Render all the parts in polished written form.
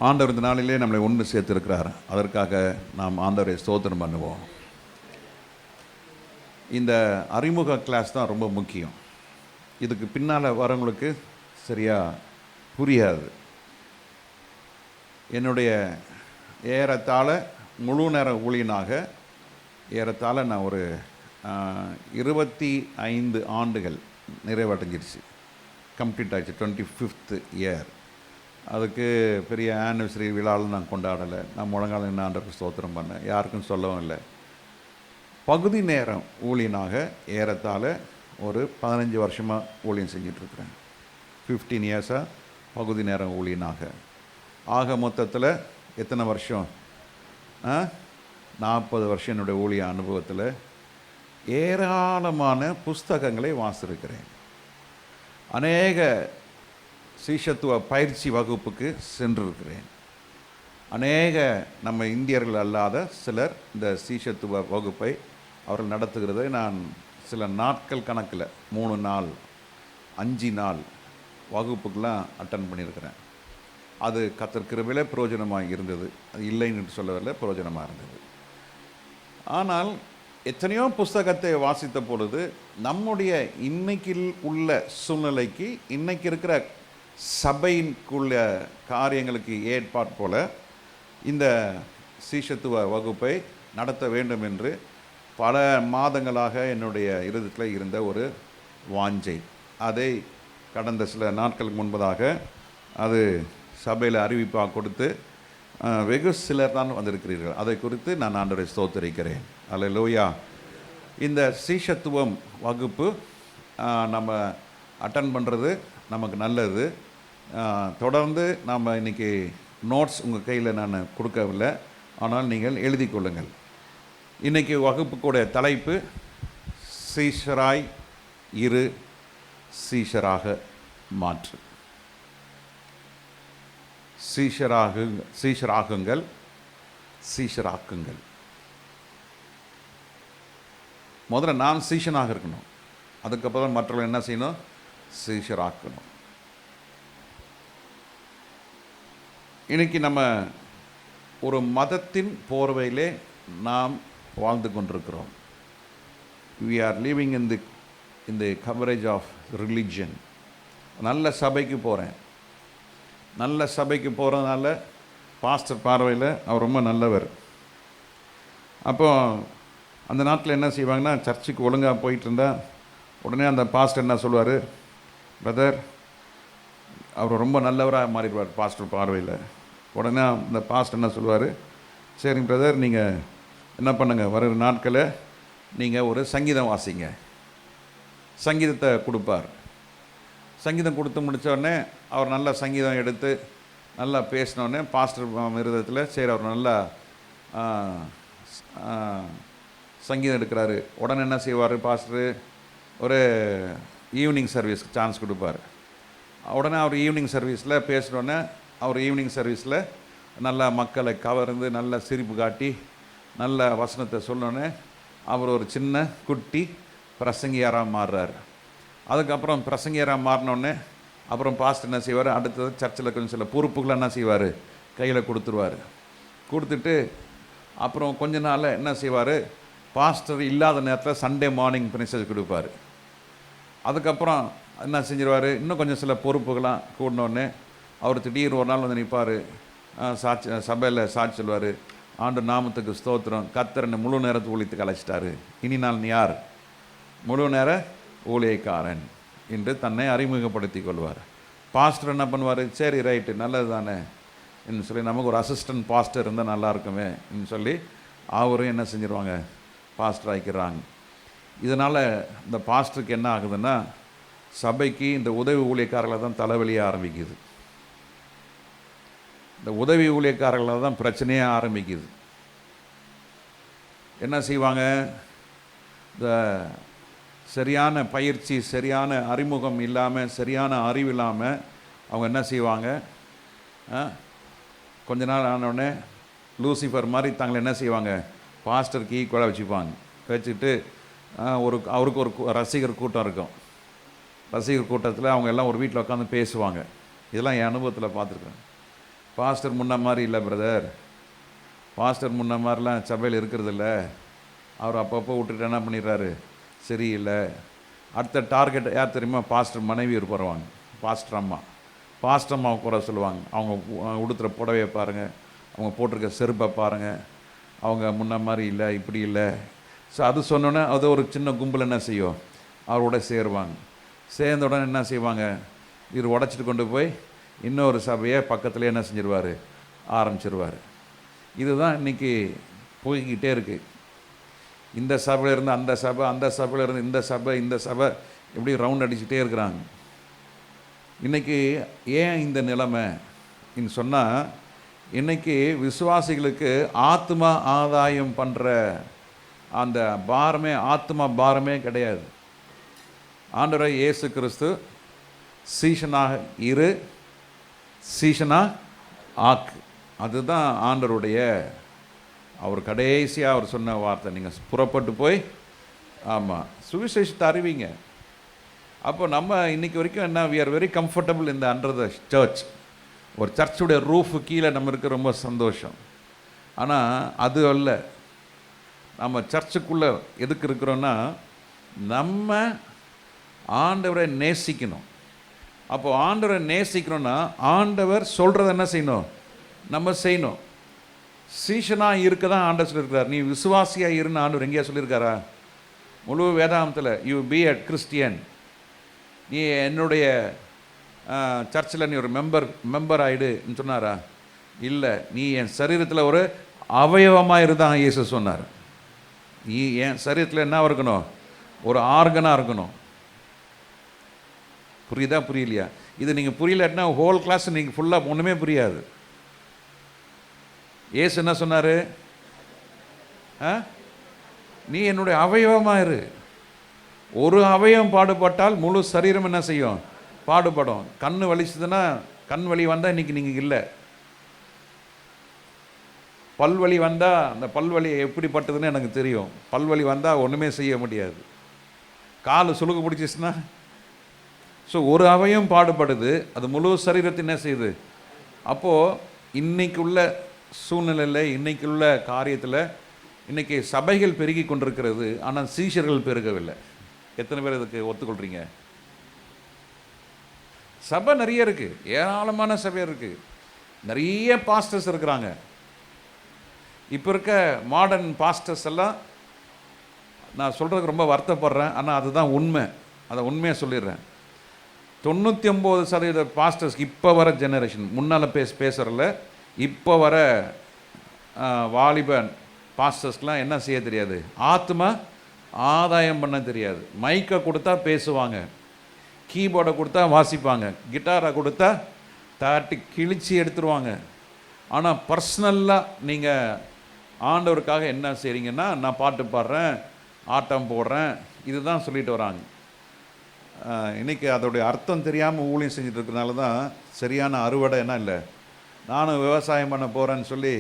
ஆண்டவர் இந்த நாளிலே நம்மளை ஒன்று சேர்த்திருக்கிறார். அதற்காக நாம் ஆண்டவரை ஸ்தோத்திரம் பண்ணுவோம். இந்த அறிமுக கிளாஸ் தான் ரொம்ப முக்கியம். இதுக்கு பின்னால் வரவங்களுக்கு சரியாக புரியாது. என்னுடைய ஏறத்தாழ முழு நேர ஊழியனாக ஏறத்தாழ நான் ஒரு 25 ஆண்டுகள் நிறைவடைஞ்சிருச்சு. கம்ப்ளீட் ஆகிடுச்சு. 25th year. அதுக்கு பெரிய ஆனிவர்சரி விழாவில் நான் கொண்டாடலை. நான் முழங்கால நின்று ஆண்டவருக்கு ஸ்தோத்திரம் பண்ணேன். யாருக்கும் சொல்லவும் இல்லை. பகுதி நேரம் ஊழியனாக ஏறத்தாழ ஒரு 15 வருஷமாக ஊழியம் செஞ்சிட்ருக்குறேன். 15 இயர்ஸாக பகுதி நேரம் ஊழியனாக. ஆக மொத்தத்தில் எத்தனை வருஷம்? 40 வருஷம் என்னுடைய ஊழிய அனுபவத்தில் ஏராளமான புஸ்தகங்களை வாசிருக்கிறேன். அநேக சீஷத்துவ பயிற்சி வகுப்புக்கு சென்றிருக்கிறேன். அநேக நம்ம இந்தியர்கள் அல்லாத சிலர் இந்த சீஷத்துவ வகுப்பை அவர்கள் நடத்துகிறதை நான் சில நாட்கள் கணக்கில் 3 நாள் 5 நாள் வகுப்புக்கெலாம் அட்டன் பண்ணியிருக்கிறேன். அது கர்த்தர் கிருபையிலே பிரயோஜனமாக இருந்தது. அது இல்லைன்னு சொல்லவில்லை, பிரயோஜனமாக இருந்தது. ஆனால் எத்தனையோ புஸ்தகத்தை வாசித்த பொழுது நம்முடைய இன்னைக்கு உள்ள சூழ்நிலைக்கு இன்னைக்கு இருக்கிற சபைக்குள்ள காரியங்களுக்கு ஏற்பாடு போல இந்த சீஷத்துவ வகுப்பை நடத்த வேண்டும் என்று பல மாதங்களாக என்னுடைய இருதயத்தில் இருந்த ஒரு வாஞ்சை. அதை கடந்த சில நாட்களுக்கு முன்பதாக அது சபையில் அறிவிப்பாக கொடுத்து வெகு சிலர் தான் வந்திருக்கிறீர்கள். அதை குறித்து நான் ஆண்டவரை ஸ்தோத்திரிக்கிறேன். அல்லேலூயா. இந்த சீஷத்துவம் வகுப்பு நம்ம அட்டன் பண்ணுறது நமக்கு நல்லது. தொடர்ந்து நாம் இன்றைக்கி நோட்ஸ் உங்கள் கையில் நான் கொடுக்கவில்லை, ஆனால் நீங்கள் எழுதி கொள்ளுங்கள். இன்றைக்கி வகுப்புக்குடைய தலைப்பு சீஷராய் இரு, சீஷராக மாற்று. சீஷராகுங்கள், சீஷராக்குங்கள். முதல்ல நான் சீஷனாக இருக்கணும். அதுக்கப்புறம் மற்றவர்கள் என்ன செய்யணும்? சீஷராக்கணும். இன்னைக்கு நம்ம ஒரு மதத்தின் போர்வையிலே நாம் வாழ்ந்து கொண்டிருக்கிறோம். we are living in the coverage of religion. நல்ல சபைக்கு போகிறேன். நல்ல சபைக்கு போகிறதுனால பாஸ்டர் பார்வையில் அவர் ரொம்ப நல்லவர். அப்போ அந்த நாட்டில் என்ன செய்வாங்கன்னா, சர்ச்சுக்கு ஒழுங்காக போயிட்டு இருந்தால் உடனே அந்த பாஸ்டர் என்ன சொல்லுவார்? பிரதர், அவர் ரொம்ப நல்லவராக மாறிடுவார் பாஸ்டர் பார்வையில். உடனே அந்த பாஸ்டர் என்ன சொல்லுவார்? சரி பிரதர், நீங்கள் என்ன பண்ணுங்கள், வர நாட்களில் நீங்கள் ஒரு சங்கீதம் வாசிங்க. சங்கீதத்தை கொடுப்பார். சங்கீதம் கொடுத்து முடித்தோடனே அவர் நல்லா சங்கீதம் எடுத்து நல்லா பேசினோடனே பாஸ்டர் விரதத்தில் சரி அவர் நல்லா சங்கீதம் எடுக்கிறாரு. உடனே என்ன செய்வார் பாஸ்டர்? ஒரு ஈவினிங் சர்வீஸ்க்கு சான்ஸ் கொடுப்பார். உடனே அவர் ஈவினிங் சர்வீஸில் பேசினோடனே அவர் ஈவினிங் சர்வீஸில் நல்லா மக்களை கவர்ந்து நல்லா சிரிப்பு காட்டி நல்ல வசனத்தை சொன்னோடனே அவர் ஒரு சின்ன குட்டி பிரசங்கியாராக மாறுறார். அதுக்கப்புறம் பிரசங்கியாராக மாறினோடனே அப்புறம் பாஸ்டர் என்ன செய்வார்? அடுத்தது சர்ச்சில் கொஞ்சம் சில பொறுப்புகளை என்ன செய்வார்? கையில் கொடுத்துருவார். கொடுத்துட்டு அப்புறம் கொஞ்ச நாள் என்ன செய்வார்? பாஸ்டர் இல்லாத நேரத்தில் சண்டே மார்னிங் மெசேஜ் கொடுப்பார். அதுக்கப்புறம் என்ன செஞ்சிருவார்? இன்னும் கொஞ்சம் சில பொறுப்புகளாம் கூடினோடனே அவர் திடீர்னு ஒரு நாள் வந்து நிற்பார். சபையில் சாட்சி சொல்வார், ஆண்டு நாமத்துக்கு ஸ்தோத்திரம், கர்த்தர் என்னை முழு நேரத்து ஊழியத்துக்கு அழைச்சிட்டாரு, இனி நான் யார்? முழு நேர ஊழியக்காரன் என்று தன்னை அறிமுகப்படுத்தி கொள்வார். பாஸ்டர் என்ன பண்ணுவார்? சரி ரைட்டு, நல்லது தானே என்று சொல்லி நமக்கு ஒரு அசிஸ்டன்ட் பாஸ்டர் இருந்தால் நல்லா இருக்குமே என்று சொல்லி அவரும் என்ன செஞ்சிருவாங்க? பாஸ்டர் ஆக்கிடுறாங்க. இதனால் இந்த பாஸ்டருக்கு என்ன ஆகுதுன்னா, சபைக்கு இந்த உதவி ஊழியக்காரர்களை தான் தலைவலியாக ஆரம்பிக்குது. இந்த உதவி ஊழியக்காரர்களால் தான் பிரச்சனையே ஆரம்பிக்குது. என்ன செய்வாங்க? இந்த சரியான பயிற்சி, சரியான அறிமுகம் இல்லாமல், சரியான அறிவு இல்லாமல் அவங்க என்ன செய்வாங்க? கொஞ்ச நாள் ஆனோடனே லூசிஃபர் மாதிரி தாங்களை என்ன செய்வாங்க? பாஸ்டருக்கு ஈக்குவலாக வச்சுப்பாங்க. வச்சுட்டு அவருக்கு ஒரு ரசிகர் கூட்டம் இருக்கும். ரசிகர் கூட்டத்தில் அவங்க எல்லாம் ஒரு வீட்டில் உட்காந்து பேசுவாங்க. இதெல்லாம் என் அனுபவத்தில் பார்த்துருக்கேன். பாஸ்டர் முன்ன மாதிரி இல்லை பிரதர், பாஸ்டர் முன்ன மாதிரிலாம் சபையில் இருக்கிறதில்ல, அவர் அப்பப்போ விட்டுட்டு என்ன பண்ணிடுறாரு, சரியில்லை. அடுத்த டார்கெட் யார் தெரியுமா? பாஸ்டர் மனைவி வருவாங்க, பாஸ்டர் அம்மா. பாஸ்டர் அம்மாவை குறை சொல்லுவாங்க. அவங்க உடுத்துகிற புடவையை பாருங்கள், அவங்க போட்டிருக்க செருப்பை பாருங்கள், அவங்க முன்ன மாதிரி இல்லை, இப்படி இல்லை. ஸோ அது சொன்னோன்னே அது ஒரு சின்ன கும்பல் என்ன செய்யும், அவரோட சேருவாங்க. சேர்ந்த உடனே என்ன செய்வாங்க, இவர் உடச்சிட்டு கொண்டு போய் இன்னொரு சபையை பக்கத்துலேயே என்ன செஞ்சிருவார், ஆரம்பிச்சிருவார். இதுதான் இன்றைக்கி போய்கிட்டே இருக்குது. இந்த சபையிலேருந்து அந்த சபை, அந்த சபையிலேருந்து இந்த சபை, இந்த சபை, இப்படி ரவுண்ட் அடிச்சுட்டே இருக்கிறாங்க. இன்றைக்கி ஏன் இந்த நிலைமை சொன்னால், இன்றைக்கி விசுவாசிகளுக்கு ஆத்மா ஆதாயம் பண்ணுற அந்த பாரமே, ஆத்மா பாரமே கிடையாது. ஆண்டவரை இயேசு கிறிஸ்து சீஷனாக இரு, சீஷனாக ஆக்கு, அதுதான் ஆண்டவருடைய அவர் கடைசியாக அவர் சொன்ன வார்த்தை. நீங்கள் புறப்பட்டு போய் ஆமாம் சுவிசேஷத்தை அறிவிங்க. அப்போ நம்ம இன்றைக்கி வரைக்கும் என்ன, வி ஆர் வெரி கம்ஃபர்டபுள் இந்த அண்டர் த சர்ச். ஒரு சர்ச்சுடைய ரூஃபு கீழே நம்ம இருக்க ரொம்ப சந்தோஷம். ஆனால் அது அல்ல. நம்ம சர்ச்சுக்குள்ளே எதுக்கு இருக்கிறோன்னா, நம்ம ஆண்டவரை நேசிக்கணும். அப்போது ஆண்டவரை நேசிக்கணும்னா ஆண்டவர் சொல்கிறத என்ன செய்யணும், நம்ம செய்யணும். சீஷனாக இருக்க தான் ஆண்டவர் சொல்லியிருக்கிறார். நீ விசுவாசியாக இருன்னு ஆண்டவர் எங்கேயா சொல்லியிருக்காரா? முழு வேதாந்தத்தில் யூ பி அ கிறிஸ்டியன், நீ என்னுடைய சர்ச்சில் நீ ஒரு மெம்பர் ஆகிடுன்னு சொன்னாரா? இல்லை, நீ என் சரீரத்தில் ஒரு அவயவமாக இருந்தான் இயேசு சொன்னார். நீ என் சரீரத்தில் என்ன இருக்கணும், ஒரு ஆர்கனாக இருக்கணும். புரியுதா புரியலையா? இது நீங்கள் புரியலன்னா ஹோல் கிளாஸ் நீங்கள் ஃபுல்லாக ஒன்றுமே புரியாது. இயேசு என்ன சொன்னார், நீ என்னுடைய அவயவமாக இரு. ஒரு அவயவம் பாடுபட்டால் முழு சரீரம் என்ன செய்யும், பாடுபடும். கண் வலிச்சதுன்னா, கண் வலி வந்தால் இன்றைக்கி நீங்கள் இல்லை. பல்வலி வந்தால் அந்த பல்வலி எப்படிப்பட்டதுன்னு எனக்கு தெரியும். பல்வலி வந்தால் ஒன்றுமே செய்ய முடியாது. கால் சுளுக்கு பிடிச்சிச்சுன்னா, ஸோ ஒரு அவயம் பாடுபடுது, அது முழு சரீரத்தை என்ன செய்யுது. அப்போது இன்றைக்கு உள்ள சூழ்நிலையில், இன்றைக்கு உள்ள காரியத்தில், இன்றைக்கி சபைகள் பெருகி கொண்டிருக்கிறது, ஆனால் சீஷர்கள் பெருகவில்லை. எத்தனை பேர் இதுக்கு ஒத்துக்கொள்கிறீங்க? சபை நிறைய இருக்குது, ஏராளமான சபை இருக்குது, நிறைய பாஸ்டர்ஸ் இருக்கிறாங்க. இப்போ இருக்க மாடர்ன் பாஸ்டர்ஸ் எல்லாம் நான் சொல்கிறதுக்கு ரொம்ப வருத்தப்படுறேன், ஆனால் அதுதான் உண்மை. அதை உண்மையாக சொல்லிடுறேன். 99% பாஸ்டர்ஸ் இப்போ வர ஜெனரேஷன், முன்னால் பேசுகிறல இப்போ வர வாலிபன் பாஸ்டர்ஸ்க்கெலாம் என்ன செய்ய தெரியாது, ஆத்மா ஆதாயம் பண்ண தெரியாது. மைக்கை கொடுத்தா பேசுவாங்க, கீபோர்டை கொடுத்தா வாசிப்பாங்க, கிட்டாரை கொடுத்தா தாட்டி கிழிச்சி எடுத்துருவாங்க. ஆனால் பர்சனலாக நீங்கள் ஆண்டவருக்காக என்ன செய்கிறீங்கன்னா, நான் பாட்டு பாடுறேன், ஆட்டம் போடுறேன், இதுதான் சொல்லிட்டு வராங்க. இன்றைக்கி அதோடைய அர்த்தம் தெரியாமல் ஊழியம் செஞ்சுட்டு இருக்கிறனால தான் சரியான அறுவடை என்ன இல்லை. நானும் விவசாயம் பண்ண போகிறேன்னு சொல்லி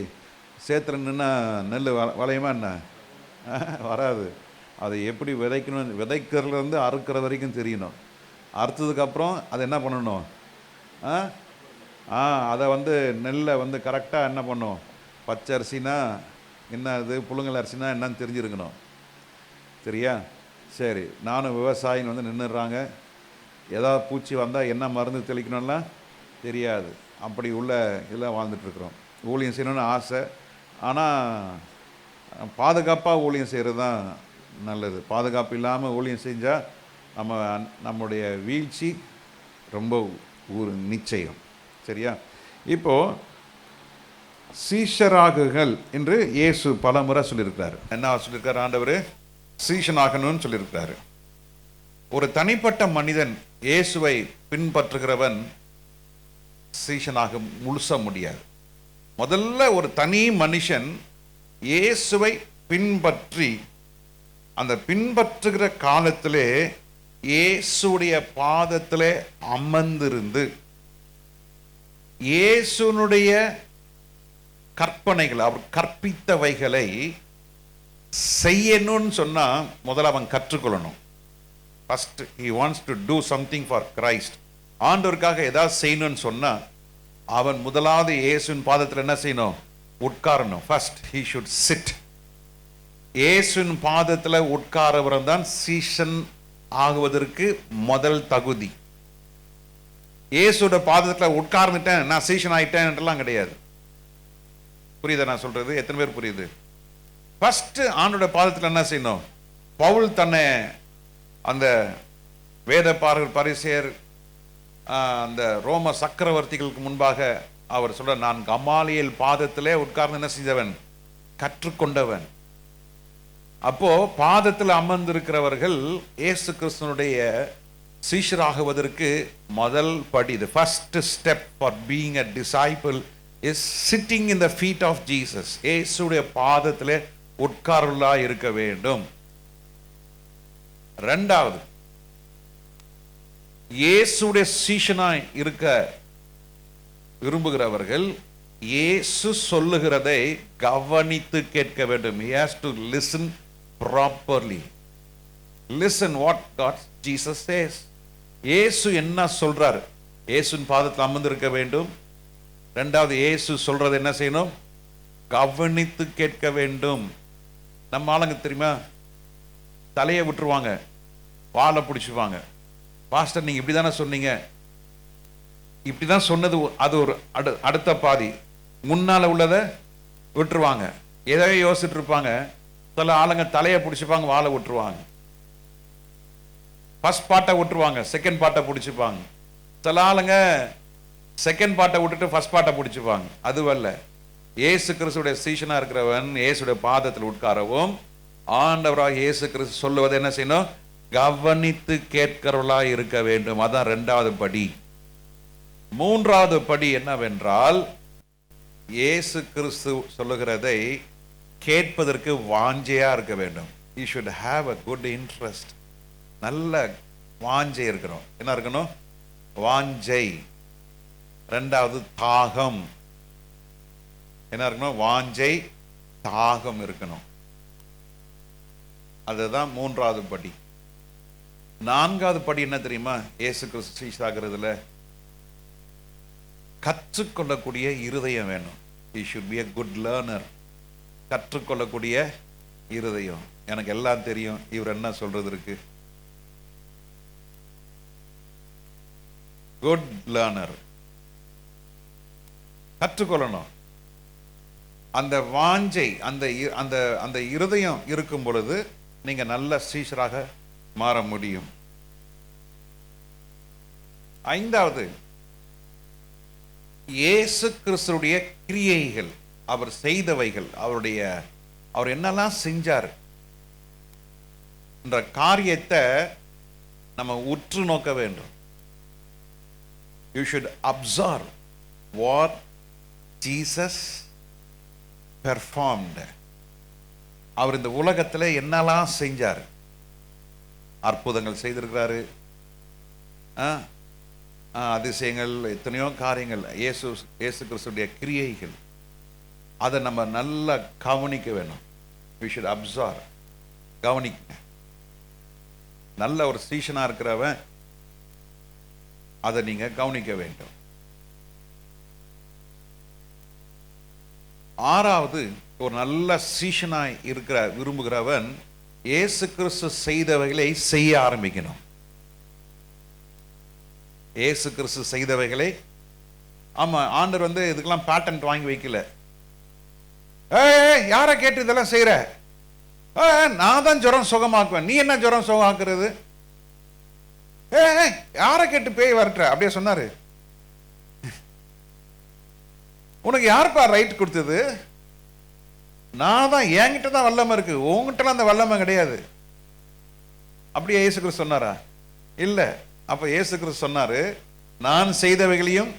சேத்துல நின்னா நெல் வளையுமா என்ன, வராது. அதை எப்படி விதைக்கணும், விதைக்கிறதுலேருந்து அறுக்கிற வரைக்கும் தெரியணும். அறுத்ததுக்கப்புறம் அதை என்ன பண்ணணும், அதை நெல்லை கரெக்டாக என்ன பண்ணும், பச்சை அரிசினா என்ன, அது புழுங்கல் அரிசினா என்னன்னு தெரிஞ்சிருக்கணும். சரியா? சரி, நானும் விவசாயின்னு நின்றுடுறாங்க. ஏதாவது பூச்சி வந்தால் என்ன மருந்து தெளிக்கணும்லாம் தெரியாது. அப்படி உள்ள இதெல்லாம் வாழ்ந்துட்டுருக்குறோம். ஊழியம் செய்யணும்னு ஆசை, ஆனால் பாதுகாப்பாக ஊழியம் செய்கிறது தான் நல்லது. பாதுகாப்பு இல்லாமல் ஊழியம் செஞ்சால் நம்முடைய வீழ்ச்சி ரொம்ப ஒரு நிச்சயம். சரியா? இப்போது சீஷராகுகள் என்று இயேசு பல முறை சொல்லியிருக்கிறார். என்ன சொல்லியிருக்கார் ஆண்டவர்? சீஷனாகணும்னு சொல்லியிருக்கிறாரு. ஒரு தனிப்பட்ட மனிதன் இயேசுவை பின்பற்றுகிறவன் சீஷனாக முழுச முடியாது. முதல்ல ஒரு தனி மனுஷன் இயேசுவை பின்பற்றி அந்த பின்பற்றுகிற காலத்திலே இயேசுடைய பாதத்திலே அமர்ந்திருந்து இயேசுனுடைய கற்பனைகள், அவர் கற்பித்தவைகளை செய்யணும்னு சொன்னா முதல்ல அவன் கற்றுக்கொள்ளணும். First he wants to do something for Christ. ஆண்டவருக்காக ஏதாவது செய்யணும்னு சொன்னா அவன் முதலாவது இயேசுவின் பாதத்தில் என்ன செய்யணும்? உட்காரணும். First he should sit. இயேசுவின் பாதத்தில் உட்காரவரம் தான் சீஷன் ஆகுவதற்கு முதல் தகுதி. இயேசுவோட பாதத்தில் உட்கார்ந்துட்டேன் நான் சீஷன் ஆயிட்டேன்லாம் கிடையாது. புரியுதா நான் சொல்றது? எத்தனை பேர் புரியுது? ஃபர்ஸ்ட் ஆண்டோட பாதத்தில் என்ன செய்யணும்? பவுல் தன்னை அந்த வேத பரிசேயர் அந்த ரோம சக்கரவர்த்திகளுக்கு முன்பாக அவர் சொல்ற, நான் கமாலியல் பாதத்திலே உட்கார்ந்து என்ன செய்தவன்? கற்றுக்கொண்டவன். அப்போ பாதத்தில் அமர்ந்திருக்கிறவர்கள் இயேசு கிறிஸ்துனுடைய சீஷராகுவதற்கு முதல் படி, the first step for being a disciple is sitting in the feet of Jesus. இயேசுடைய பாதத்திலே உட்கார்ந்தா இருக்க வேண்டும். இரண்டாவது, இயேசுடைய சீஷனாய் இருக்க விரும்புகிறவர்கள் இயேசு சொல்லுகிறதை கவனித்து கேட்க வேண்டும். He has to listen properly. Listen what God Jesus says. இயேசு என்ன சொல்றாரு? இயேசுவின் பாதத்தில் அமர்ந்திருக்க வேண்டும். இரண்டாவது, இயேசு சொல்றது என்ன செய்யணும்? கவனித்து கேட்க வேண்டும். நம்ம ஆளுங்க தெரியுமா, தலையை விட்டுருவாங்க, வாழை பிடிச்சுவாங்க. பாஸ்டர் நீங்க இப்படி தானே சொன்னீங்க, இப்படிதான் சொன்னது, அது ஒரு அடுத்த பாதி. முன்னால உள்ளதை விட்டுருவாங்க, ஏதோ யோசிச்சுட்டு இருப்பாங்க. சில ஆளுங்க தலையை பிடிச்சிப்பாங்க, வாழை விட்டுருவாங்க. ஃபர்ஸ்ட் பார்ட்டை விட்டுருவாங்க, செகண்ட் பார்ட்டை பிடிச்சிப்பாங்க. சில ஆளுங்க செகண்ட் பார்ட்டை விட்டுட்டு ஃபர்ஸ்ட் பார்ட்டை பிடிச்சிப்பாங்க. அதுவல்ல, இயேசு கிறிஸ்துடைய சீஷனா இருக்கிறவன் இயேசுடைய பாதத்தில் உட்காரவும் ஆண்டவராக இயேசு கிறிஸ்து சொல்லுவதை என்ன செய்யணும்? கவனித்து கேட்கிறவர்களா இருக்க வேண்டும். அதான் இரண்டாவது படி. மூன்றாவது படி என்னவென்றால், இயேசு கிறிஸ்து சொல்லுகிறதை கேட்பதற்கு வாஞ்சையா இருக்க வேண்டும். You should have a good interest. நல்ல வாஞ்சை இருக்கணும். என்ன இருக்கணும்? வாஞ்சை. இரண்டாவது தாகம். என்ன இருக்கணும்? வாஞ்சை, தாகம் இருக்கணும். அதுதான் மூன்றாவது படி. நான்காவது படி என்ன தெரியுமா? இயேசு கிறிஸ்து சீஷராகிறதுல கற்றுக்கொள்ளக்கூடிய இருதயம் வேணும். He should be a good learner. கற்றுக்கொள்ளக்கூடிய இருதயம். எனக்கு எல்லாம் தெரியும், இவர் என்ன சொல்றது இருக்கு. Good learner. கற்றுக்கொள்ளணும். அந்த வாஞ்சை, அந்த அந்த அந்த இருதயம் இருக்கும் பொழுது நீங்க நல்ல சீஷராக மாற முடியும். ஐந்தாவது, இயேசு கிறிஸ்துடைய கிரியைகள், அவர் செய்தவைகள், அவர் என்னெல்லாம் செஞ்சார் என்ற காரியத்தை நம்ம உற்று நோக்க வேண்டும். You should observe what Jesus performed. அவர் இந்த உலகத்தில் என்னெல்லாம் செஞ்சார். அற்புதங்கள் செய்திருக்கிறாரு, அதிசயங்கள், எத்தனையோ காரியங்கள். இயேசு கிறிஸ்துடைய கிரியைகள், அதை நம்ம நல்லா கவனிக்க வேணும். We should observe. கவனிக்க. நல்ல ஒரு சீஷனா இருக்கிறவன் அதை நீங்க கவனிக்க வேண்டும். ஆறாவது, ஒரு நல்ல சீஷனாய் இருக்கிற விரும்புகிறவன் இயேசு கிறிஸ்து செய்தவைகளை செய்ய ஆரம்பிக்கணும். இயேசு கிறிஸ்து செய்தவைகளை, ஆமா, ஆண்டவர் இதுக்கெல்லாம் பேட்டன்ட் வாங்கி வைக்கல. யாரை கேட்டு இதெல்லாம் செய்யற? நான் தான் ஜுரம் சுகமாக்குவேன், நீ என்ன ஜுரம் சுகமாக்குறது? யாரை கேட்டு பேய் வரட்ட? அப்படியே சொன்னாரு. உனக்கு யாருப்பா ரைட் கொடுத்தது? நான் தான், என்கிட்ட தான் வல்லமை இருக்கு, உங்ககிட்ட அந்த வல்லமை கிடையாது. அப்படியே இயேசு கிறிஸ்து சொன்னாரா? இல்ல. அப்ப இயேசு கிறிஸ்து சொன்னாரு, நான் செய்தவைகளையும்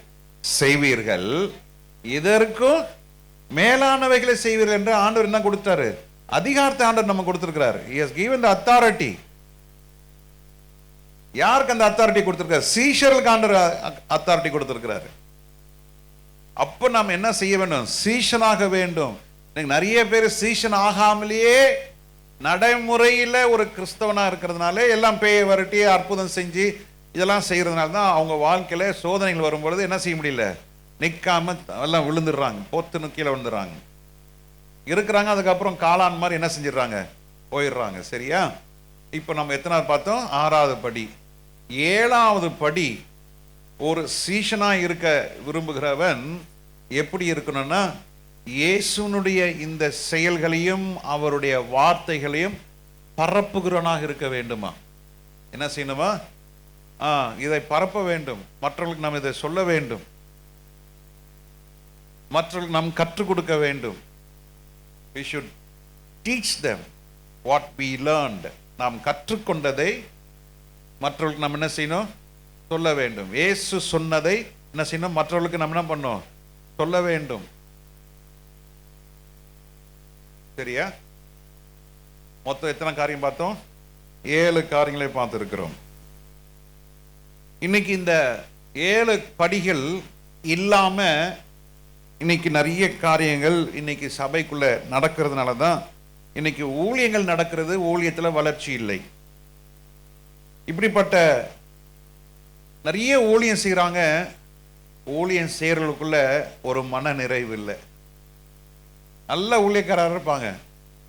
செய்வீர்கள், இதற்கும் மேலானவைகளை செய்வீர்கள் என்று ஆண்டவர் என்ன கொடுத்தாரு? அதிகாரத்தை ஆண்டவர் நம்ம கொடுத்திருக்கிறார். He has given the authority. யாருக்கு அந்த அத்தாரிட்டி கொடுத்திருக்காரு? சீஷர்களுக்கு ஆண்டவர் அத்தாரிட்டி கொடுத்திருக்கிறாரு. அப்ப நாம் என்ன செய்ய வேண்டும்? சீஷனாக வேண்டும். நிறைய பேர் சீஷன் ஆகாமலேயே நடைமுறையில ஒரு கிறிஸ்தவனா இருக்கிறதுனால, எல்லாம் பேய வரட்டி அற்புதம் செஞ்சு இதெல்லாம் செய்யறதுனால தான் அவங்க வாழ்க்கையில சோதனைகள் வரும்பொழுது என்ன செய்ய முடியல? நிற்காம எல்லாம் விழுந்துடுறாங்க, பொத்துன்னு கீழே விழுந்துடுறாங்க இருக்கிறாங்க. அதுக்கப்புறம் காளான் மாதிரி என்ன செஞ்சிடறாங்க, போயிடுறாங்க. சரியா? இப்போ நம்ம எத்தனாவது பார்த்தோம்? 6வது படி. 7வது படி, ஒரு சீஷனா இருக்க விரும்புகிறவன் எப்படி இருக்கணும்னா, இயேசுனுடைய இந்த செயல்களையும் அவருடைய வார்த்தைகளையும் பரப்புகிறவனாக இருக்க வேண்டுமா? என்ன செய்யணுமா? இதை பரப்ப வேண்டும், மற்றவர்களுக்கு நாம் இதை சொல்ல வேண்டும், மற்றவர்களுக்கு நாம் கற்றுக் கொடுக்க வேண்டும். We should teach them what we learned. நாம் கற்றுக்கொண்டதை மற்றவர்களுக்கு நாம் என்ன செய்யணும்? சொல்ல வேண்டும். இயேசு சொன்னதை என்ன செய்யணும்? மற்றவர்களுக்கு நாம் என்ன பண்ணணும்? சொல்ல வேண்டும். சரியா? மொத்தம் எத்தனை காரியம் பார்த்தோம்? 7 காரியங்களை பார்த்திருக்கிறோம். இன்னைக்கு இந்த 7 படிகள் இல்லாம இன்னைக்கு நிறைய காரியங்கள் இன்னைக்கு சபைக்குள்ள நடக்கிறதுனால தான் இன்னைக்கு ஊழியங்கள் நடக்கிறது, ஊழியத்தில் வளர்ச்சி இல்லை. இப்படிப்பட்ட நிறைய ஊழியம் செய்கிறாங்க, ஊழியம் செய்கிறவங்களுக்குள்ள ஒரு மன நிறைவு இல்லை. நல்ல ஊழியக்காரர் இருப்பாங்க,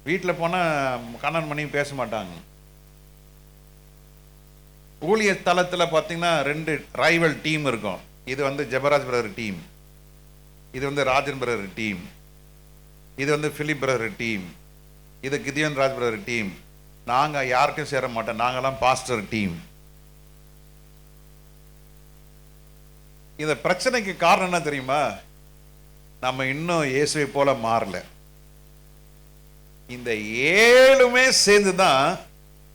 வீட்டில் போனால் கண்ணன் மணி பேச மாட்டாங்க. ஊழிய தளத்தில் பார்த்தீங்கன்னா 2 ரைவல் டீம் இருக்கும். இது வந்து ஜெபராஜ் பிரதர் டீம், இது வந்து ராஜன் பிரதர் டீம், இது வந்து பிலிப் பிரதர் டீம், இது கிதியோன் ராஜ் பிரதர் டீம். நாங்கள் யாருக்கும் சேர மாட்டோம், நாங்களாம் பாஸ்டர் டீம். இந்த பிரச்சனைக்கு காரணம் என்ன தெரியுமா? நம்ம இன்னும் இயேசுவை போல மாறல. இந்த 7மே சேர்ந்து தான்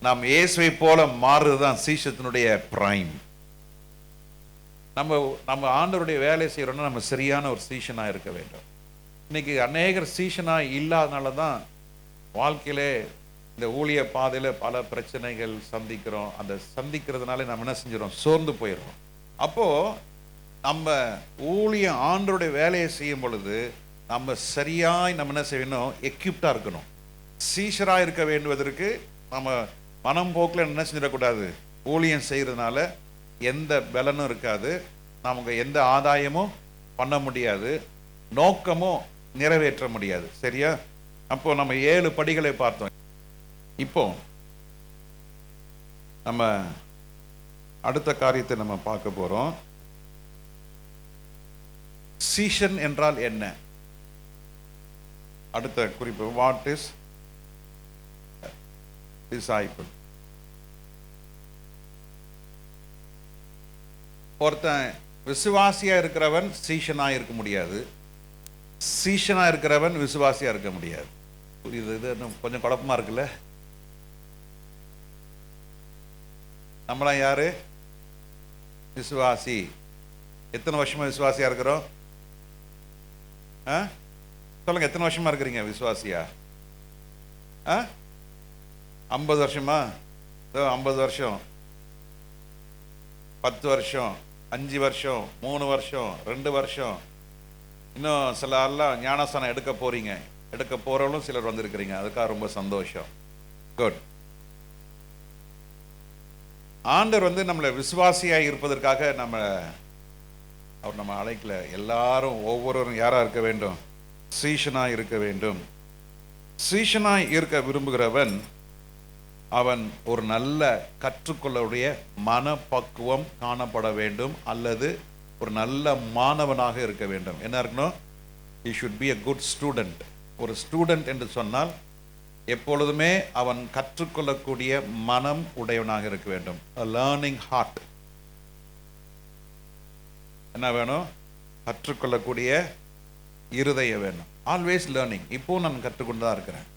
நாம் இயேசுவை போல மாறுறதுதான் சீஷத்தினுடைய பிரைம். நம்ம ஆண்டவருடைய வேலை செய்யறோம்னா நம்ம சரியான ஒரு சீஷனா இருக்க வேண்டும். இன்னைக்கு அநேகர் சீஷனா இல்லாதனால தான் வாழ்க்கையிலே இந்த ஊழிய பாதையில பல பிரச்சனைகள் சந்திக்கிறோம். அந்த சந்திக்கிறதுனால நம்ம என்ன செஞ்சிடறோம்? சோர்ந்து போயிடுறோம். அப்போ நம்ம ஊழிய ஆண்டவருடைய வேலையை செய்யும் பொழுது நம்ம சரியாய் நம்ம என்ன செய்யணும்? எக்யூப்டா இருக்கணும். சீஷராக இருக்க வேண்டுவதற்கு நம்ம மனம் போக்கில் என்ன செஞ்சிடக்கூடாது? ஊழியம் செய்கிறதுனால எந்த பலனும் இருக்காது, நமக்கு எந்த ஆதாயமும் பண்ண முடியாது, நோக்கமும் நிறைவேற்ற முடியாது. சரியா? அப்போ நம்ம 7 படிகளை பார்த்தோம். இப்போ நம்ம அடுத்த காரியத்தை நம்ம பார்க்க போறோம். சீஷன் என்றால் என்ன? அடுத்த குறிப்பு, வாட் இஸ் disciple? ஒருத்தன் விசுவாசியா இருக்கிறவன் சீஷனா இருக்க முடியாது, சீஷனா இருக்கிறவன் விசுவாசியா இருக்க முடியாது. புரியுது? இது கொஞ்சம் குழப்பமா இருக்குல்ல? நம்மளாம் யாரு? விசுவாசி. எத்தனை வருஷமா விசுவாசியா இருக்கிறோம்? சொல்லுங்க, எத்தனை வருஷமா இருக்கிறீங்க விசுவாசியா? 50 வருஷமா? 50 வருஷம், 10 வருஷம், 5 வருஷம், 3 வருஷம், 2 வருஷம், இன்னும் சில எல்லாம் ஞானஸ்தானம் எடுக்க போறீங்க, எடுக்க போறவங்களும் சிலர் வந்திருக்கிறீங்க. அதுக்காக ரொம்ப சந்தோஷம். குட். ஆண்டவர் வந்து நம்மளை விசுவாசியா இருப்பதற்காக அவர் நம்ம அழைக்கல. எல்லாரும் ஒவ்வொருவரும் யாரா இருக்க வேண்டும்? சீஷனா இருக்க வேண்டும். சீஷனா இருக்க விரும்புகிறவன் அவன் ஒரு நல்ல கற்றுக்கொள்ளக்கூடிய மனப்பக்குவம் காணப்பட வேண்டும், அல்லது ஒரு நல்ல மாணவனாக இருக்க வேண்டும். என்ன இருக்கணும்? he should be a good student. ஒரு ஸ்டூடெண்ட் என்று சொன்னால் எப்பொழுதுமே அவன் கற்றுக்கொள்ளக்கூடிய மனம் உடையவனாக இருக்க வேண்டும். a learning heart. என்ன வேணும்? கற்றுக்கொள்ளக்கூடிய இருதயம் வேணும். Always learning. இப்போ நான் கற்றுக்கொண்டு தான் இருக்கிறேன்.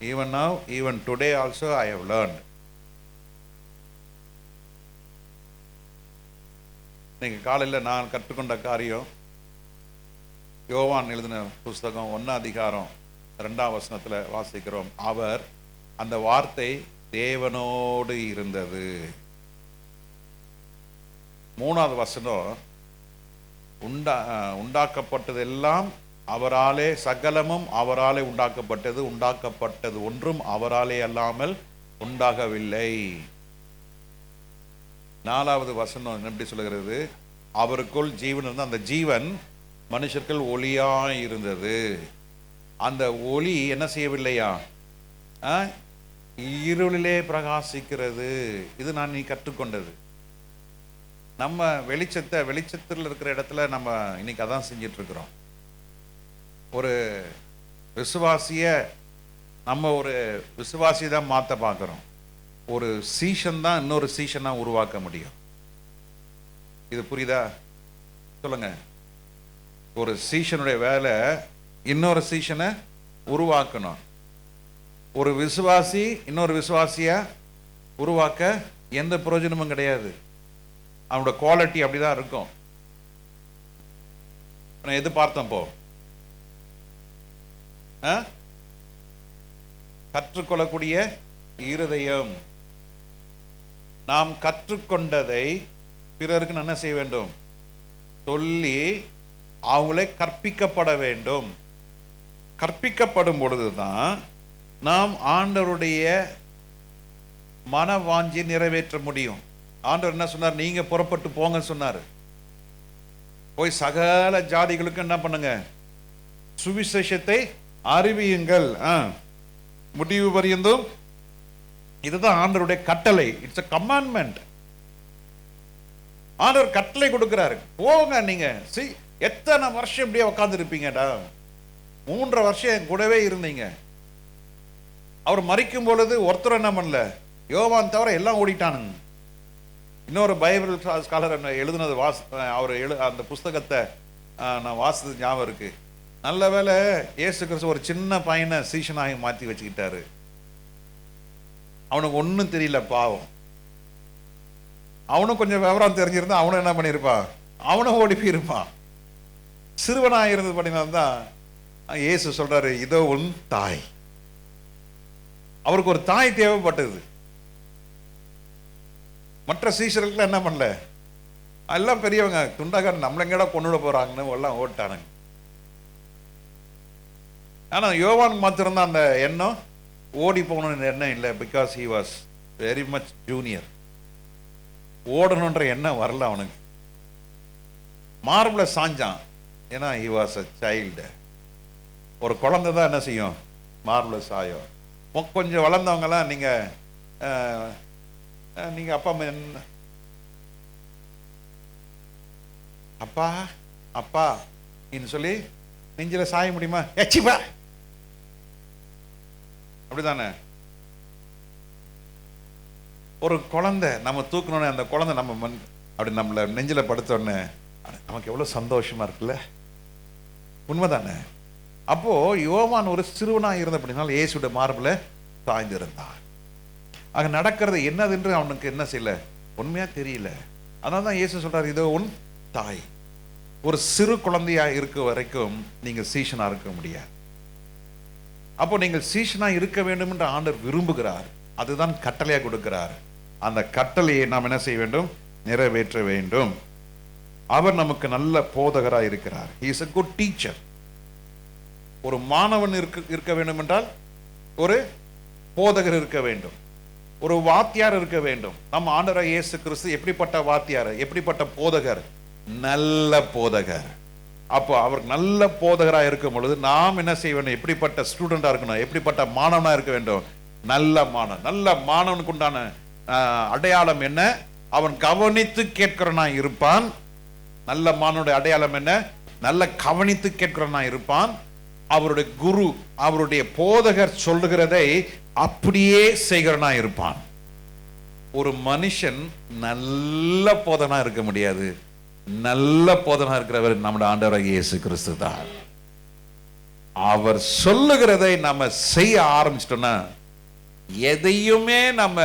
even now, even today also I have learned. இன்னைக்கு காலையில் நான் கற்றுக்கொண்ட காரியம், யோவான் எழுதின புஸ்தகம் 1 அதிகாரம் 2ஆம் வசனத்தில் வாசிக்கிறோம். அவர், அந்த வார்த்தை தேவனோடு இருந்தது. 3ஆவது வசனம், உண்டாக்கப்பட்டதெல்லாம் அவராலே, சகலமும் அவராலே உண்டாக்கப்பட்டது, உண்டாக்கப்பட்டது ஒன்றும் அவராலே அல்லாமல் உண்டாகவில்லை. 4ஆவது வசனம் எப்படி சொல்லுகிறது? அவருக்குள் ஜீவன் இருந்தது, அந்த ஜீவன் மனுஷர்கள் ஒளியாய் இருந்தது. அந்த ஒளி என்ன செய்யவில்லையா? இருளிலே பிரகாசிக்கிறது. இது நான் நீ கற்றுக்கொண்டது. நம்ம வெளிச்சத்தில் இருக்கிற இடத்துல நம்ம இன்னைக்கு அதான் செஞ்சிட்டு இருக்கிறோம். ஒரு விசுவாசிய நம்ம ஒரு விசுவாசி தான் மாற்ற பார்க்குறோம். ஒரு சீஷன் தான் இன்னொரு சீஷனா உருவாக்க முடியும். இது புரியுதா? சொல்லுங்க. ஒரு சீஷனுடைய வேலை இன்னொரு சீஷனை உருவாக்கணும். ஒரு விசுவாசி இன்னொரு விசுவாசிய உருவாக்க எந்த பிரயோஜனமும் கிடையாது. அவனோட குவாலிட்டி அப்படிதான் இருக்கும். எது பார்த்தோம் போ? கற்றுக்கொள்ளக்கூடிய இருதயம். நாம் கற்றுக்கொண்டதை பிறருக்கு என்ன செய்ய வேண்டும்? சொல்லி அவங்களே கற்பிக்கப்பட வேண்டும். கற்பிக்கப்படும் பொழுதுதான் நாம் ஆண்டவருடைய மனவாஞ்சியை நிறைவேற்ற முடியும். ஆண்டவர் என்ன சொன்னார்? நீங்க புறப்பட்டு போங்க சொன்னார். போய் சகல ஜாதிகளுக்கு என்ன பண்ணுங்க? சுவிசேஷத்தை அறிவியுங்கள். முடிவு பரியந்தும். இதுதான் ஆண்டவருடைய கட்டளை. It's a commandment. ஆண்டவர் கட்டளை கொடுக்கிறாரு. போங்க. நீங்க எத்தனை வருஷம் இப்படியே உட்கார்ந்து இருப்பீங்கடா? 3 வருஷம் என் கூடவே இருந்தீங்க. அவர் மரிக்கும் பொழுது ஒருத்தர் என்ன பண்ணல? யோவான் தவிர எல்லாம் ஓடிட்டானுங்க. இன்னொரு பைபிள் ஸ்காலர் எழுதுனது அவர் அந்த புஸ்தகத்தை நான் வாசித்தது ஞாபகம் இருக்கு. நல்ல வேளை இயேசு கிறிஸ்து ஒரு சின்ன பையனை சீஷனாக மாற்றி வச்சுக்கிட்டாரு. அவனுக்கு ஒன்றும் தெரியல, பாவம். அவனும் கொஞ்சம் விவரம் தெரிஞ்சிருந்தா அவனும் என்ன பண்ணியிருப்பான்? அவனும் ஓடி போயிருப்பான். சிறுவனாக இருந்தது பண்ணினால்தான் இயேசு சொல்றாரு, இதோ உன் தாய். அவருக்கு ஒரு தாய் தேவைப்பட்டது. மற்ற சீஷர்களுக்கு என்ன பண்ணல? எல்லாம் பெரியவங்க, துண்டாக்காரன் நம்மளெங்கடா கொண்டுட போறாங்கன்னு எல்லாம் ஓட்டானுங்க. ஆனா யோவான் மாத்திருந்தான் அந்த எண்ணம், ஓடி போகணும்னு எண்ணம் இல்லை. Because he was very much junior. ஓடணுன்ற எண்ணம் வரல அவனுக்கு. மார்பிள சாஞ்சான். ஏன்னா ஹி வாஸ் அ சைல்டு. ஒரு குழந்தை தான் என்ன செய்யும்? மார்பிள சாயம். கொஞ்சம் வளர்ந்தவங்கலாம் நீங்க நீங்க அப்பா அம்மா அப்பா அப்பான்னு சொல்லி நெஞ்சில சாய முடியுமா? எச்சிப்பா, அப்படிதானே? ஒரு குழந்தை நம்ம தூக்கணும்னு அந்த குழந்தை நம்ம அப்படி நம்மள நெஞ்சில படுத்தோடனே நமக்கு எவ்வளவு சந்தோஷமா இருக்குல்ல? உண்மைதானே? அப்போ யோவான் ஒரு சிறுவனா இருந்தபடினால் இயேசுடைய மார்பில் சாய்ந்திருந்தான். அங்க நடக்கிறது என்னது அவனுக்கு என்ன செய்யல, உண்மையா தெரியல. அதனால தான் இயேசு சொல்றாரு, இதோ உன் தாய். ஒரு சிறு குழந்தையா இருக்க வரைக்கும் நீங்க சீஷனா இருக்க முடியாது. அப்போ நீங்கள் சீஷனா இருக்க வேண்டும் என்று ஆண்டவர் விரும்புகிறார். அதுதான் கட்டளையா கொடுக்கிறார். அந்த கட்டளையை நாம் என்ன செய்ய வேண்டும்? நிறைவேற்ற வேண்டும். அவர் நமக்கு நல்ல போதகராக இருக்கிறார். He is a good teacher. ஒரு மாணவன் இருக்க வேண்டும் என்றால் ஒரு போதகர் இருக்க வேண்டும், ஒரு வாத்தியார் இருக்க வேண்டும். நம்ம ஆண்டவர் இயேசு கிறிஸ்து எப்படிப்பட்ட வாத்தியார், எப்படிப்பட்ட போதகர்? நல்ல போதகர். அப்போ அவர் நல்ல போதகராக இருக்கும் பொழுது நாம் என்ன செய்ய வேண்டும்? எப்படிப்பட்ட ஸ்டூடெண்டா இருக்கணும்? எப்படிப்பட்ட மாணவனா இருக்க வேண்டும்? நல்ல மாணவன். நல்ல மாணவனுக்கு உண்டான அடையாளம் என்ன? அவன் கவனித்து கேட்கிறவனா இருப்பான். நல்ல மாணவனுடைய அடையாளம் என்ன? நல்ல கவனித்து கேட்கிறவனா இருப்பான். அவருடைய குரு, அவருடைய போதகர் சொல்லுகிறதை அப்படியே செய்கிறவனா இருப்பான். ஒரு மனுஷன் நல்ல போதனா இருக்க முடியாது. நல்ல போதனா இருக்கிறவர் நம்முடைய ஆண்டவர் இயேசு கிறிஸ்து தான். அவர் சொல்லுகிறதை நம்ம செய்ய ஆரம்பிச்சிட்டோம்னா, எதையுமே நம்ம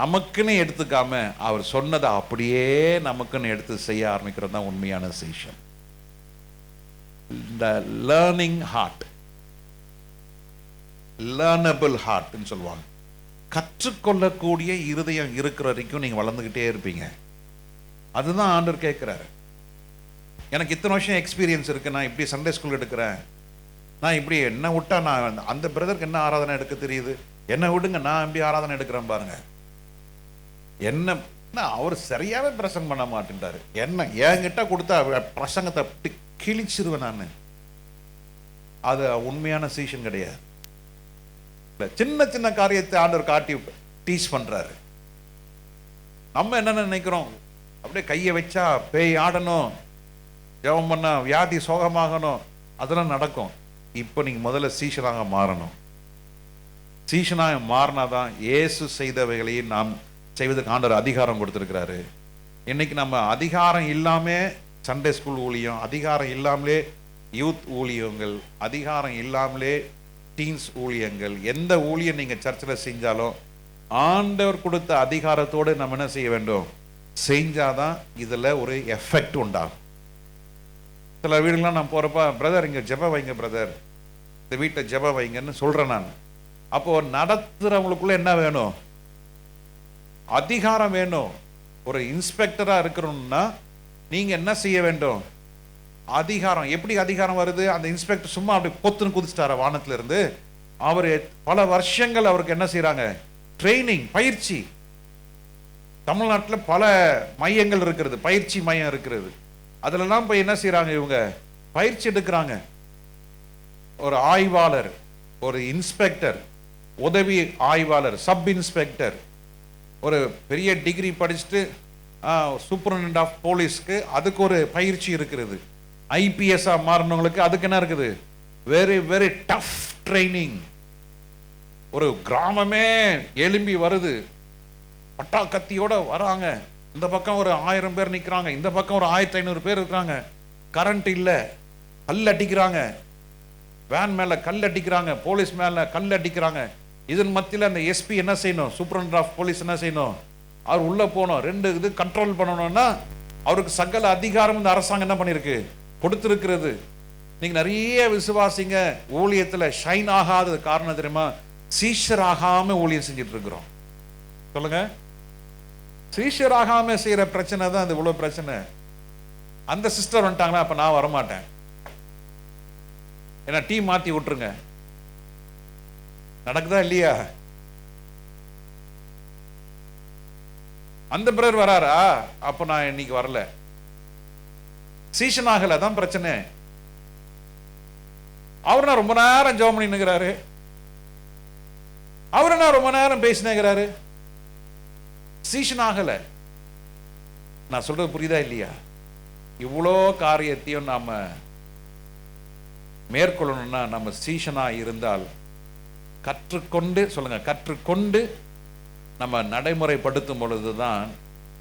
நமக்குன்னு எடுத்துக்காம அவர் சொன்னதை அப்படியே நமக்குன்னு எடுத்து செய்ய ஆரம்பிக்கிறது தான் உண்மையான சீஷன். The learning heart, learnable heart ன்னு சொல்லுவாங்க. கற்றுக்கொள்ளக்கூடிய இருதயம் இருக்கிற வரைக்கும் நீங்க வளர்ந்துகிட்டே இருப்பீங்க. அதுதான் ஆண்டவர் கேட்கிறாரு. எனக்கு இத்தனை வருஷம் எக்ஸ்பீரியன்ஸ் இருக்கு, நான் இப்படி சண்டே ஸ்கூல் எடுக்கிறேன், நான் இப்படி என்ன விட்டா நான் அந்த பிரதருக்கு என்ன ஆராதனை எடுக்க தெரியுது, என்ன விடுங்க நான் எப்படி ஆராதனை எடுக்கிறேன் பாருங்க. என்ன அவர் சரியாவே பிரசங்கம் பண்ண மாட்டேன்றாரு. என்ன என்கிட்ட கொடுத்த பிரசங்கத்தை அப்படி கிழிச்சிருவேன் நான். அது உண்மையான சீஷன் கிடையாது. சின்ன சின்ன காரியத்தை ஆண்டவர் காட்டி டீச் பண்றாரு. நம்ம என்ன நினைக்கிறோம், அப்படியே கையை வச்சா பேய் ஆடணும், ஜெபம் பண்ணா வியாதி சோகமாகணும், அதெல்லாம் நடக்கும். இப்போ நீங்க முதல்ல சீஷனாக மாறணும். சீஷனாக மாறினாதான் இயேசு செய்தவைகளையும் நாம் செய்வதற்கு ஆண்டவர் அதிகாரம் கொடுத்திருக்கிறாரு. இன்னைக்கு நம்ம அதிகாரம் இல்லாம சண்டே ஸ்கூல் ஊழியம், அதிகாரம் இல்லாமலே யூத் ஊழியங்கள், அதிகாரம் இல்லாமலே டீன்ஸ் ஊழியங்கள், எந்த ஊழியம் நீங்க சர்ச்சில் செஞ்சாலும் ஆண்டவர் கொடுத்த அதிகாரத்தோடு நம்ம என்ன செய்ய வேண்டும், செஞ்சாதான் இதுல ஒரு எஃபெக்ட் உண்டாகும். சில வீடுலாம் நான் போறப்ப, பிரதர் இங்க ஜெப வைங்க பிரதர், இந்த வீட்டில் ஜெப வைங்கன்னு சொல்றேன் நான். அப்போ நடத்துறவங்களுக்குள்ள என்ன வேணும், அதிகாரம் வேணும். ஒரு இன்ஸ்பெக்டரா இருக்கணும்னா நீங்க என்ன செய்ய வேண்டும், அதிகாரம். எப்படி அதிகாரம் வருது, அந்த இன்ஸ்பெக்டர் சும்மா அப்படி பொத்துன்னு குதிச்சிட்டார வானத்துல இருந்து. அவர் பல வருஷங்கள் அவருக்கு என்ன செய்யறாங்க, ட்ரைனிங், பயிற்சி. தமிழ்நாட்டில் பல மையங்கள் இருக்கிறது, பயிற்சி மையம் இருக்கிறது. அதுலலாம் போய் என்ன செய்யறாங்க, இவங்க பயிற்சி எடுக்கிறாங்க. ஒரு ஆய்வாளர், ஒரு இன்ஸ்பெக்டர், உதவி ஆய்வாளர், சப் இன்ஸ்பெக்டர், ஒரு பெரிய டிகிரி படிச்சுட்டு சூப்பரண்டென்ட் ஆஃப் போலீஸ்க்கு அதுக்கு ஒரு பயிற்சி இருக்கிறது. ஐபிஎஸ்ஆ மாறினவங்களுக்கு அதுக்கு என்ன இருக்குது, வெரி வெரி டஃப் ட்ரைனிங். ஒரு கிராமமே எழும்பி வருது, பட்டா கத்தியோட வராங்க. இந்த பக்கம் ஒரு 1000 பேர் நிற்கிறாங்க, இந்த பக்கம் ஒரு 1500 பேர் இருக்கிறாங்க. கரண்ட் இல்லை, கல் அடிக்கிறாங்க, வேன் மேல கல் அடிக்கிறாங்க, போலீஸ் மேல கல் அடிக்கிறாங்க. இதன் மத்தியில் அந்த எஸ்பி என்ன செய்யணும், சூப்பரண்டென்ட் ஆஃப் போலீஸ் என்ன செய்யணும், அவர் உள்ள போகணும். 2 இது கண்ட்ரோல் பண்ணணும்னா அவருக்கு சகல அதிகாரம் இந்த அரசாங்கம் என்ன பண்ணிருக்கு, கொடுத்திருக்கிறது. நீங்க நிறைய விசுவாசிங்க ஊழியத்துல ஷைன் ஆகாதது காரணம் தெரியுமா, சீஷர் ஆகாம ஊழியம் செஞ்சுட்டு இருக்கிறோம். சொல்லுங்க, சீஷர் ஆகாம செய்யற பிரச்சனை தான் அது இவ்வளவு பிரச்சனை. அந்த சிஸ்டர் வந்துட்டாங்கன்னா அப்ப நான் வரமாட்டேன், ஏன்னா டீ மாத்தி விட்டுருங்க. நடக்குதா இல்லையா? அந்த பிரதர் வராரா, அப்ப நான் இன்னைக்கு வரல, சீஷன் ஆகல, தான் பிரச்சனை. அவர் நான் ரொம்ப நேரம் ஜெபம் பண்ணிக்கிறாரு, அவர் நான் ரொம்ப நேரம் பேசினேங்கிறாரு, சீஷன் ஆகல. நான் சொல்றது புரியுதா இல்லையா? இவ்வளோ காரியத்தையும் நாம மேற்கொள்ளணும்னா நம்ம சீஷனா இருந்தால், கற்றுக்கொண்டு, சொல்லுங்க, கற்றுக்கொண்டு நம்ம நடைமுறைப்படுத்தும் பொழுதுதான்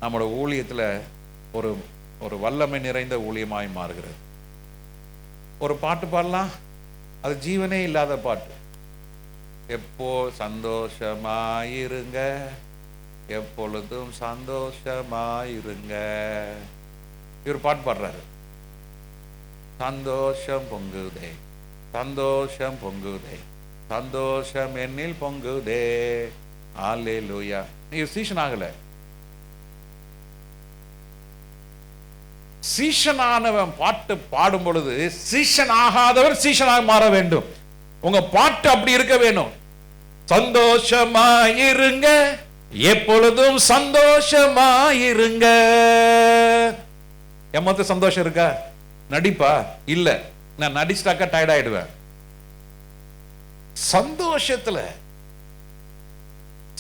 நம்மளோட ஊழியத்துல ஒரு ஒரு வல்லமை நிறைந்த ஊழியமாய் மாறுகிறது. ஒரு பாட்டு பாடலாம், அது ஜீவனே இல்லாத பாட்டு. எப்போ சந்தோஷமாயிருங்க, எப்பொழுதும் சந்தோஷமாயிருங்க. இவர் பாட்டு பாடுறாரு, சந்தோஷம் பொங்குதே, சந்தோஷம் பொங்குதே, சந்தோஷம் என்னில் பொங்குதே, அல்லேலூயா. இவர் சீஷன் ஆகல. சீஷனானவன் பாட்டு பாடும் பொழுது சீஷன் ஆகாதவர் சீஷனாக மாற வேண்டும். உங்க பாட்டு அப்படி இருக்க வேணும், சந்தோஷமாயிருங்க, எப்பொழுதும் சந்தோஷமாயிருங்க. எம்மத்து சந்தோஷம் இருக்கா? நடிப்பா இல்ல, நான் நடிச்சிட்டாக்கா டயர்ட் ஆயிடுவேன். சந்தோஷத்துல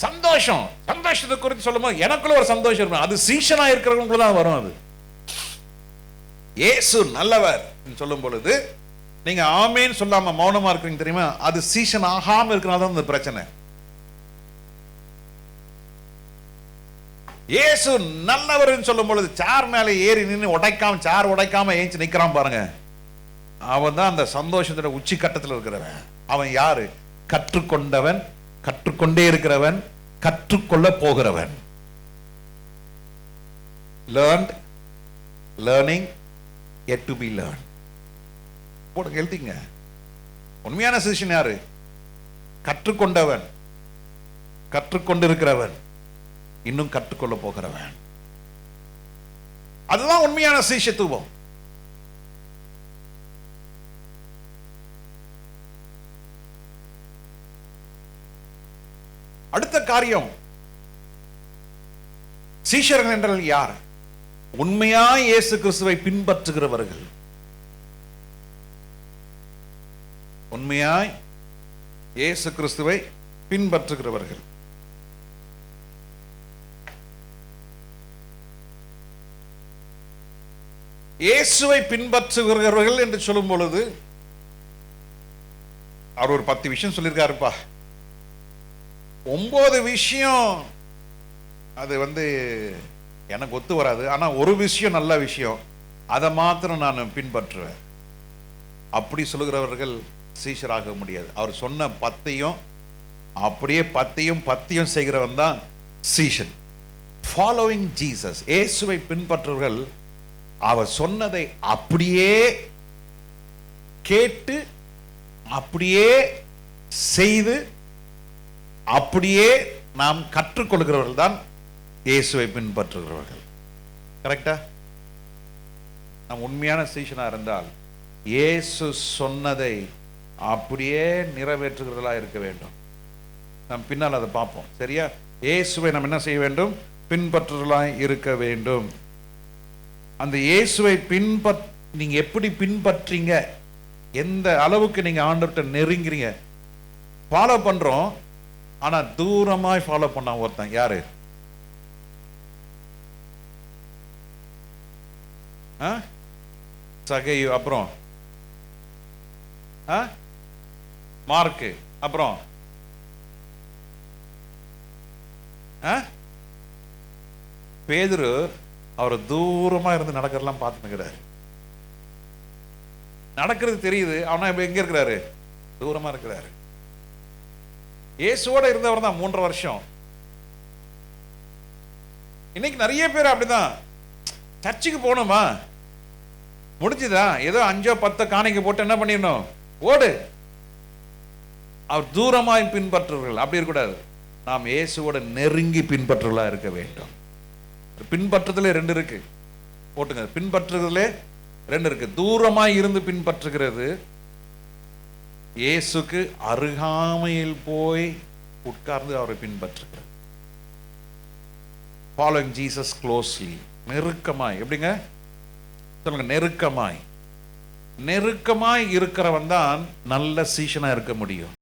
சந்தோஷம், சந்தோஷத்தை குறித்து சொல்லும் போது எனக்குள்ள ஒரு சந்தோஷம் இருக்கும். அது சீஷனா இருக்கிறவங்களுக்கு தான் வரும். அது இயேசு நல்லவர் சொல்லும் பொழுது நீங்க ஆமேன்னு சொல்லாம மௌனமா இருக்கிறீங்க தெரியுமா, அது சீஷன் ஆகாம இருக்கிறனால அந்த பிரச்சனை. இயேசு நல்லவர் சொல்லும் பொழுது சேர் மேல ஏறி நின்று உடைக்காம, சேர் உடைக்காம ஏஞ்சி நிக்கிறான் பாருங்க, அவன் தான் அந்த சந்தோஷத்தோட உச்சி கட்டத்தில் இருக்கிறவன். அவன் யாரு? கற்றுக்கொண்டவன், கற்றுக்கொண்டே இருக்கிறவன், கற்றுக்கொள்ள போகிறவன். learned, learning, yet to be learned. போடுங்க, எழுதிங்க. உண்மையான சிஷ்யன் யாரு? கற்றுக்கொண்டவன், கற்றுக்கொண்டிருக்கிறவன், இன்னும் கற்றுக்கொள்ள போகிறவன். அதுதான் உண்மையான சிஷ்யத்துவம். அடுத்த காரியம், சீஷர்கள் என்றால் யார்? உண்மையாய் இயேசு கிறிஸ்துவை பின்பற்றுகிறவர்கள். உண்மையாய் இயேசு கிறிஸ்துவை பின்பற்றுகிறவர்கள். இயேசுவை பின்பற்றுகிறவர்கள் என்று சொல்லும் பொழுது அவர் ஒரு 10 விஷயம் சொல்லியிருக்காருப்பா. 9 விஷயம் அது எனக்கு ஒத்து வராது. ஆனா ஒரு விஷயம் நல்ல விஷயம், அதை மாத்திரம் நான் பின்பற்றுவேன். அப்படி சொல்லுகிறவர்கள் சீஷராக முடியாது. அவர் சொன்ன 10ஐயும் அப்படியே 10ஐயும் செய்கிறவன் தான் சீஷன். ஃபாலோவிங் ஜீசஸ், இயேசுவை பின்பற்றுவர்கள் அவர் சொன்னதை அப்படியே கேட்டு அப்படியே செய்து அப்படியே நாம் கற்றுக்கொள்கிறவர்கள் தான் இயேசுவை பின்பற்றுகிறவர்கள். கரெக்டா? நாம் உண்மையான சீஷனா இருந்தால் இயேசு சொன்னதை அப்படியே நிறைவேற்றுகிறதா இருக்க வேண்டும். நாம் பின்னால் அதை பார்ப்போம். சரியா? இயேசுவை நாம் என்ன செய்ய வேண்டும்? பின்பற்றுதலாய் இருக்க வேண்டும். அந்த இயேசுவை நீங்க எப்படி பின்பற்றீங்க, எந்த அளவுக்கு நீங்க ஆண்டவர்கிட்ட நெருங்கிறீங்க. ஃபாலோ பண்றோம், ஆனா தூரமாய் ஃபாலோ பண்ண ஒருத்தன் யாரு? சகையு, அப்புறம் மார்க்கு, அப்புறம் பேதுரு. அவர் தூரமா இருந்து நடக்கிறதெல்லாம் பார்த்துக்கிறாரு. நடக்கிறது தெரியுது, அவனா இப்ப எங்க இருக்கிறாரு? தூரமா இருக்கிறாரு. இயேசுவோட இருந்தவர் தான் 3.5 வருஷம். இன்னைக்கு நிறைய பேர் அப்படிதான். சர்ச்சுக்கு போகணுமா, முடிஞ்சுதா, ஏதோ 5-10 காணிக்கை போட்டு என்ன பண்ணிடணும், ஓடு. அவர் தூரமாய் பின்பற்றுவர்கள் அப்படி இருக்கக்கூடாது. நாம் இயேசுவோட நெருங்கி பின்பற்றுவர்களா இருக்க வேண்டும். பின்பற்றுதலே 2 இருக்கு, போட்டுங்க. பின்பற்றுதலே 2 இருக்கு. தூரமாய் இருந்து பின்பற்றுகிறது, இயேசுக்கு அருகாமையில் போய் உட்கார்ந்து அவரை பின்பற்றுகிறது. Following Jesus closely, நெருக்கமாய். எப்படிங்க சொல்லுங்க? நெருக்கமாய். நெருக்கமாய் இருக்கிறவன் தான் நல்ல சீஷனா இருக்க முடியும்.